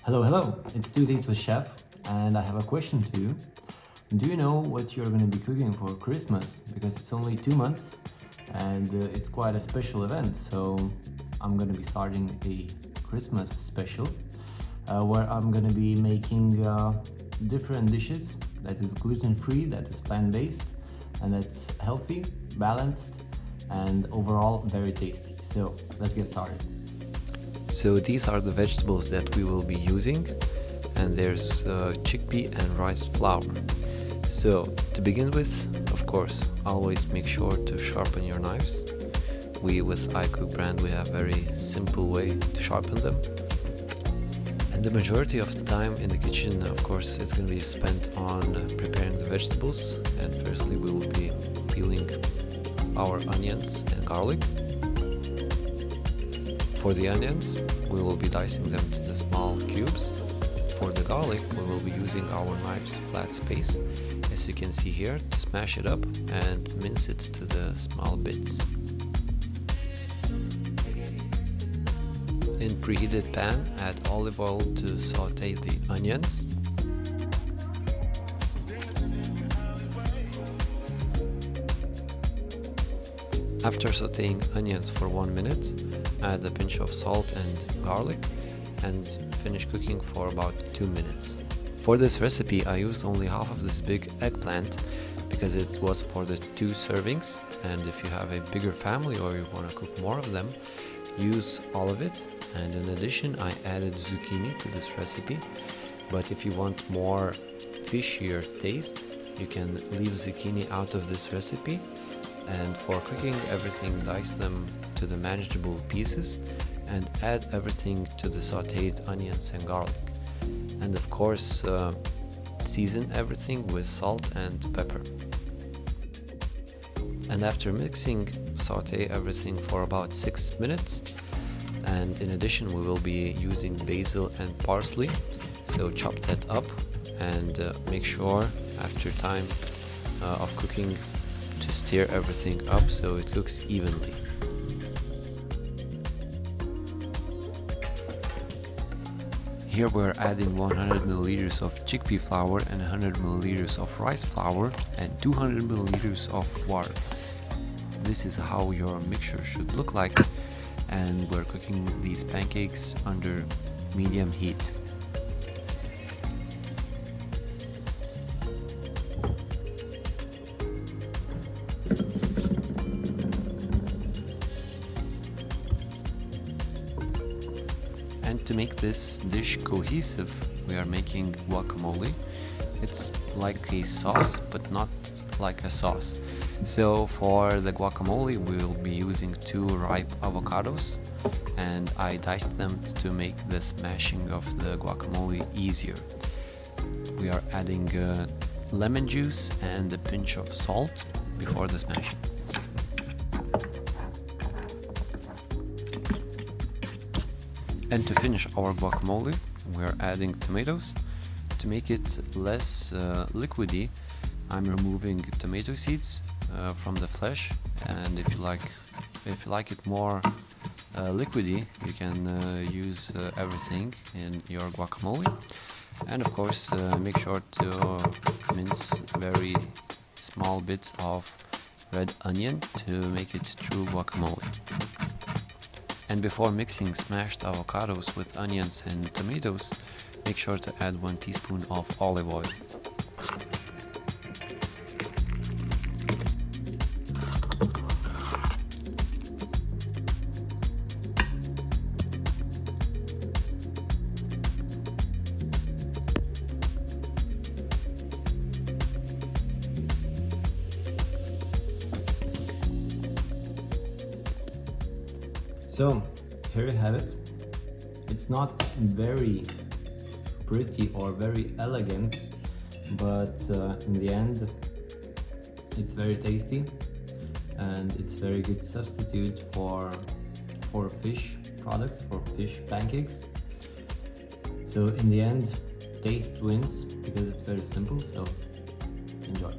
Hello, it's Tuesdays with Chef, and I have a question to you. Do you know what you're going to be cooking for Christmas? Because it's only 2 months and it's quite a special event. So I'm going to be starting a Christmas special where I'm going to be making different dishes that is gluten-free, that is plant-based, and that's healthy, balanced, and overall very tasty. So let's get started. So these are the vegetables that we will be using, and there's chickpea and rice flour. So to begin with, of course, always make sure to sharpen your knives. We with iCook brand, we have very simple way to sharpen them. And the majority of the time in the kitchen, of course, it's going to be spent on preparing the vegetables. And firstly, we will be peeling our onions and garlic. For the onions, we will be dicing them to the small cubes. For the garlic, we will be using our knife's flat space, as you can see here, to smash it up and mince it to the small bits. In preheated pan, add olive oil to saute the onions. After sauteing onions for 1 minute, add a pinch of salt and garlic and finish cooking for about 2 minutes. For this recipe I used only half of this big eggplant because it was for the 2 servings, and if you have a bigger family or you want to cook more of them, use all of it. And in addition, I added zucchini to this recipe, but if you want more fishier taste, you can leave zucchini out of this recipe. And for cooking everything, dice them to the manageable pieces and add everything to the sauteed onions and garlic. And of course, season everything with salt and pepper. And after mixing, saute everything for about 6 minutes. And in addition, we will be using basil and parsley, so chop that up and make sure after time of cooking to stir everything up so it cooks evenly. Here we're adding 100 milliliters of chickpea flour and 100 milliliters of rice flour and 200 milliliters of water. This is how your mixture should look like, and we're cooking these pancakes under medium heat. And to make this dish cohesive, we are making guacamole. It's like a sauce, but not like a sauce. So for the guacamole, we will be using 2 ripe avocados, and I diced them to make the smashing of the guacamole easier. We are adding lemon juice and a pinch of salt before the smashing. And to finish our guacamole, we are adding tomatoes. To make it less liquidy, I'm removing tomato seeds from the flesh, and if you like it more liquidy, you can use everything in your guacamole. And of course, make sure to mince very small bits of red onion to make it true guacamole. And before mixing smashed avocados with onions and tomatoes, make sure to add 1 teaspoon of olive oil. So here you have it. It's not very pretty or very elegant, but in the end it's very tasty, and it's very good substitute for fish products, for fish pancakes. So in the end, taste wins because it's very simple. So enjoy.